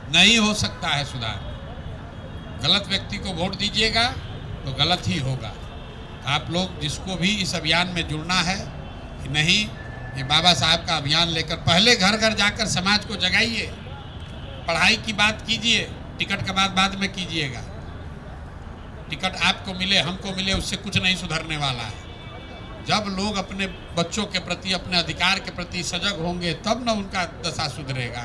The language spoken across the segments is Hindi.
नहीं हो सकता है सुधार। गलत व्यक्ति को वोट दीजिएगा तो गलत ही होगा। आप लोग जिसको भी इस अभियान में जुड़ना है कि नहीं, ये बाबा साहब का अभियान लेकर पहले घर घर जाकर समाज को जगाइए। पढ़ाई की बात कीजिए, टिकट का बात बाद में कीजिएगा। टिकट आपको मिले हमको मिले उससे कुछ नहीं सुधरने वाला है। जब लोग अपने बच्चों के प्रति, अपने अधिकार के प्रति सजग होंगे तब न उनका दशा सुधरेगा।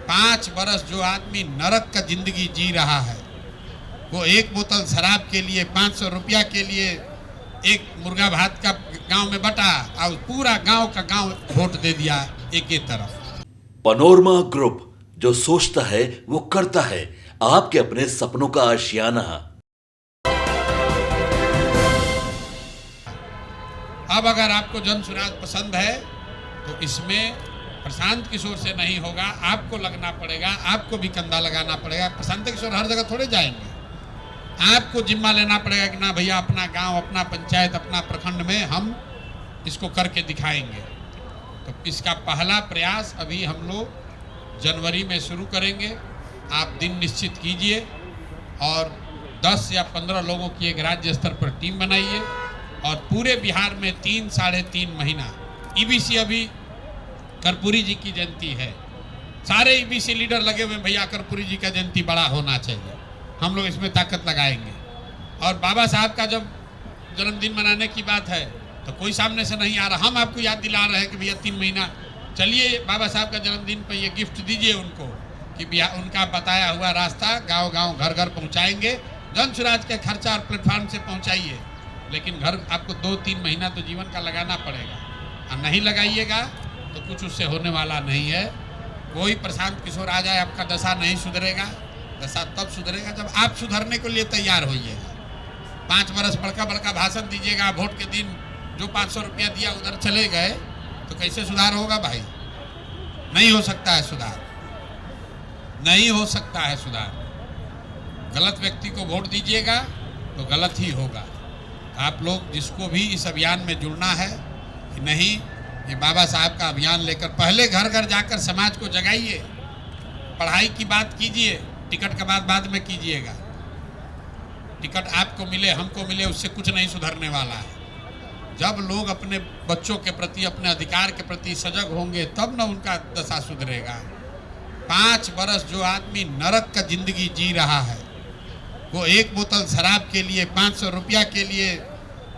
5 बरस जो आदमी नरक का जिंदगी जी रहा है, वो एक बोतल शराब के लिए 500 रुपया के लिए एक मुर्गा भात का गांव में बटा और पूरा गांव का गांव वोट दे दिया एक ही तरफ। पनोरमा ग्रुप, जो सोचता है वो करता है। आपके अपने सपनों का आशियाना। अब अगर आपको जन सुराज पसंद है तो इसमें प्रशांत किशोर से नहीं होगा, आपको लगना पड़ेगा, आपको भी कंधा लगाना पड़ेगा। प्रशांत किशोर हर जगह थोड़े जाएंगे, आपको जिम्मा लेना पड़ेगा कि ना भैया अपना गांव, अपना पंचायत, अपना प्रखंड में हम इसको करके दिखाएंगे। तो इसका पहला प्रयास अभी हम लोग जनवरी में शुरू करेंगे। आप दिन निश्चित कीजिए और 10 या 15 लोगों की एक राज्य स्तर पर टीम बनाइए और पूरे बिहार में 3 साढ़े 3 महीना ईबीसी, अभी कर्पूरी जी की जयंती है, सारे ईबीसी लीडर लगे हुए भैया कर्पूरी जी का जयंती बड़ा होना चाहिए, हम लोग इसमें ताकत लगाएंगे। और बाबा साहब का जब जन्मदिन मनाने की बात है तो कोई सामने से नहीं आ रहा, हम आपको याद दिला रहे हैं कि भैया 3 महीना चलिए बाबा साहब का जन्मदिन पर ये गिफ्ट दीजिए उनको कि उनका बताया हुआ रास्ता गांव गांव घर घर पहुंचाएंगे। जन सुराज के खर्चा और प्लेटफॉर्म से पहुंचाइए, लेकिन घर आपको 2-3 महीना तो जीवन का लगाना पड़ेगा। और नहीं लगाइएगा तो कुछ उससे होने वाला नहीं है। कोई प्रशांत किशोर आ जाए, आपका दशा नहीं सुधरेगा। दशा तब सुधरेगा जब आप सुधरने के लिए तैयार होइएगा। 5 बरस बड़का बड़का भाषण दीजिएगा, वोट के दिन जो 500 रुपया दिया उधर चले गए तो कैसे सुधार होगा भाई? नहीं हो सकता है सुधार, नहीं हो सकता है सुधार। गलत व्यक्ति को वोट दीजिएगा तो गलत ही होगा। आप लोग जिसको भी इस अभियान में जुड़ना है कि नहीं, ये बाबा साहब का अभियान लेकर पहले घर घर जाकर समाज को जगाइए। पढ़ाई की बात कीजिए, टिकट का बात बाद में कीजिएगा। टिकट आपको मिले हमको मिले उससे कुछ नहीं सुधरने वाला है। जब लोग अपने बच्चों के प्रति, अपने अधिकार के प्रति सजग होंगे तब न उनका दशा सुधरेगा। 5 बरस जो आदमी नरक का जिंदगी जी रहा है, वो एक बोतल शराब के लिए 500 रुपया के लिए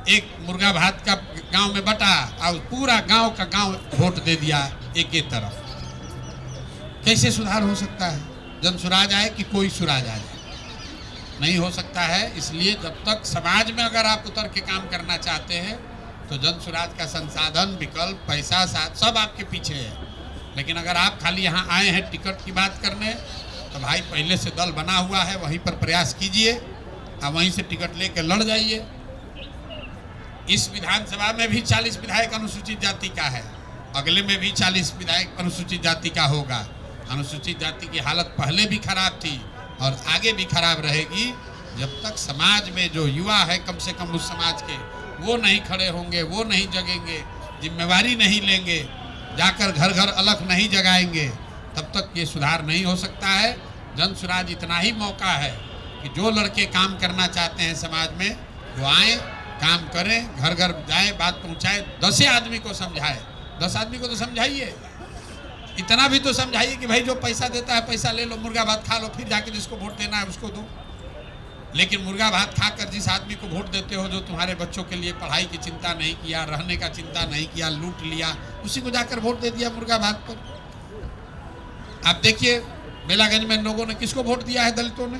एक मुर्गा भात का गांव में बटा और पूरा गांव का गांव वोट दे दिया एक ही तरफ। कैसे सुधार हो सकता है? जन सुराज आए कि कोई सुराज आ जाए, नहीं हो सकता है। इसलिए जब तक समाज में अगर आप उतर के काम करना चाहते हैं तो जन सुराज का संसाधन, विकल्प, पैसा साथ सब आपके पीछे है। लेकिन अगर आप खाली यहाँ आए हैं टिकट की बात करने तो भाई पहले से दल बना हुआ है, वहीं पर प्रयास कीजिए और वहीं से टिकट लेकर लड़ जाइए। इस विधानसभा में भी 40 विधायक अनुसूचित जाति का है, अगले में भी 40 विधायक अनुसूचित जाति का होगा। अनुसूचित जाति की हालत पहले भी खराब थी और आगे भी खराब रहेगी जब तक समाज में जो युवा है कम से कम उस समाज के, वो नहीं खड़े होंगे, वो नहीं जगेंगे, जिम्मेवारी नहीं लेंगे, जाकर घर घर अलख नहीं जगाएंगे, तब तक ये सुधार नहीं हो सकता है। जन सुराज इतना ही मौका है कि जो लड़के काम करना चाहते हैं समाज में वो आए, काम करें, घर घर जाए, बात पहुंचाए, 10 आदमी को समझाए। 10 आदमी को तो समझाइए, इतना भी तो समझाइए कि भाई जो पैसा देता है पैसा ले लो, मुर्गा भात खा लो, फिर जाके जिसको वोट देना है उसको दो। लेकिन मुर्गा भात खाकर जिस आदमी को वोट देते हो, जो तुम्हारे बच्चों के लिए पढ़ाई की चिंता नहीं किया, रहने का चिंता नहीं किया, लूट लिया, उसी को जाकर वोट दे दिया मुर्गा भात पर। आप देखिए बेलागंज में लोगों ने किसको वोट दिया है? दलितों ने।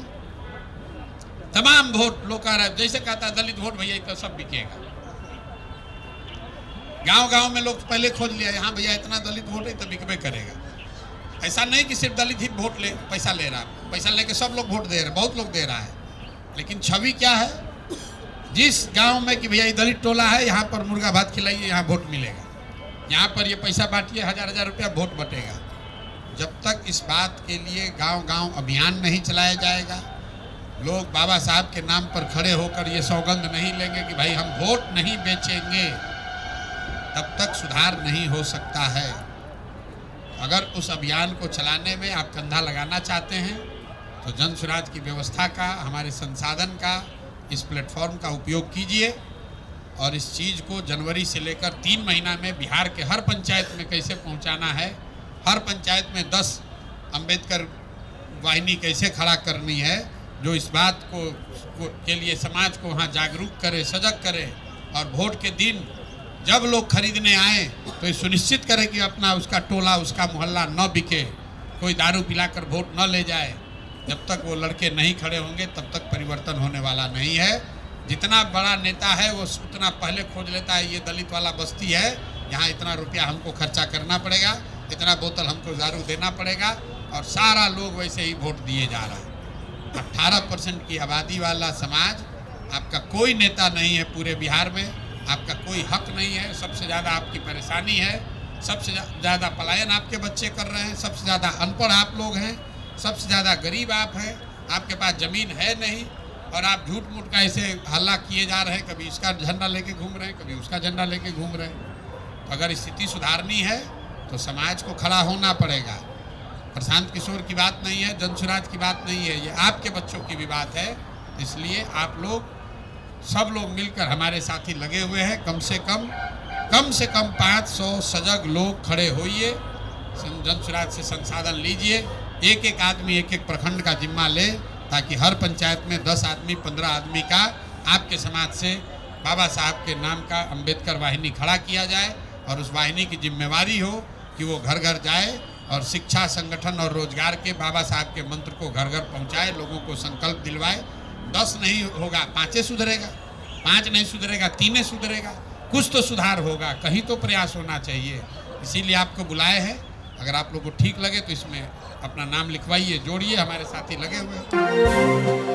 तमाम वोट लोग कह रहे, जैसे कहता दलित वोट भैया तो सब बिकेगा। गांव गांव में लोग पहले खोज लिया, यहाँ भैया इतना दलित वोट है तो बिकबे करेगा। ऐसा नहीं कि सिर्फ दलित ही वोट ले, पैसा ले रहा, पैसा लेके सब लोग वोट दे रहे, बहुत लोग दे रहा है। लेकिन छवि क्या है? जिस गांव में कि भैया ये दलित टोला है, यहाँ पर मुर्गा भात खिलाइए, यहाँ वोट मिलेगा, यहाँ पर ये पैसा बांटिए, 1000-1000 रुपया वोट बटेगा। जब तक इस बात के लिए गांव गांव अभियान नहीं चलाया जाएगा, लोग बाबा साहब के नाम पर खड़े होकर ये सौगंध नहीं लेंगे कि भाई हम वोट नहीं बेचेंगे, तब तक सुधार नहीं हो सकता है। अगर उस अभियान को चलाने में आप कंधा लगाना चाहते हैं तो जन स्वराज की व्यवस्था का, हमारे संसाधन का, इस प्लेटफॉर्म का उपयोग कीजिए और इस चीज़ को जनवरी से लेकर 3 महीना में बिहार के हर पंचायत में कैसे पहुंचाना है, हर पंचायत में 10 अंबेडकर वाहिनी कैसे खड़ा करनी है, जो इस बात को के लिए समाज को वहाँ जागरूक करे, सजग करे और वोट के दिन जब लोग खरीदने आए तो ये सुनिश्चित करें कि अपना उसका टोला, उसका मोहल्ला न बिके, कोई दारू पिलाकर वोट न ले जाए। जब तक वो लड़के नहीं खड़े होंगे तब तक परिवर्तन होने वाला नहीं है। जितना बड़ा नेता है वो उतना पहले खोज लेता है, ये दलित वाला बस्ती है, यहाँ इतना रुपया हमको खर्चा करना पड़ेगा, इतना बोतल हमको दारू देना पड़ेगा, और सारा लोग वैसे ही वोट दिए जा रहा है। 18% की आबादी वाला समाज, आपका कोई नेता नहीं है पूरे बिहार में, आपका कोई हक नहीं है, सबसे ज़्यादा आपकी परेशानी है, सबसे ज़्यादा पलायन आपके बच्चे कर रहे हैं, सबसे ज़्यादा अनपढ़ आप लोग हैं, सबसे ज़्यादा गरीब आप हैं, आपके पास ज़मीन है नहीं और आप झूठ मूठ का ऐसे हल्ला किए जा रहे हैं, कभी इसका झंडा लेके घूम रहे हैं, कभी उसका झंडा लेके घूम रहे हैं। अगर स्थिति सुधारनी है तो समाज को खड़ा होना पड़ेगा। प्रशांत किशोर की बात नहीं है, जन स्वराज की बात नहीं है, ये आपके बच्चों की भी बात है। इसलिए आप लोग सब लोग मिलकर हमारे साथी लगे हुए हैं। कम से कम 500 सजग लोग खड़े होइए, जन स्वराज से संसाधन लीजिए, एक आदमी एक प्रखंड का जिम्मा ले, ताकि हर पंचायत में 10 आदमी 15 आदमी का आपके समाज से बाबा साहब के नाम का अंबेडकर वाहिनी खड़ा किया जाए और उस वाहिनी की जिम्मेवारी हो कि वो घर घर जाए और शिक्षा, संगठन और रोजगार के बाबा साहब के मंत्र को घर घर पहुँचाए, लोगों को संकल्प दिलवाए। 10 नहीं होगा 5 सुधरेगा, 5 नहीं सुधरेगा 3 सुधरेगा, कुछ तो सुधार होगा, कहीं तो प्रयास होना चाहिए। इसीलिए आपको बुलाए हैं। अगर आप लोग को ठीक लगे तो इसमें अपना नाम लिखवाइए, जोड़िए, हमारे साथी लगे हुए हैं।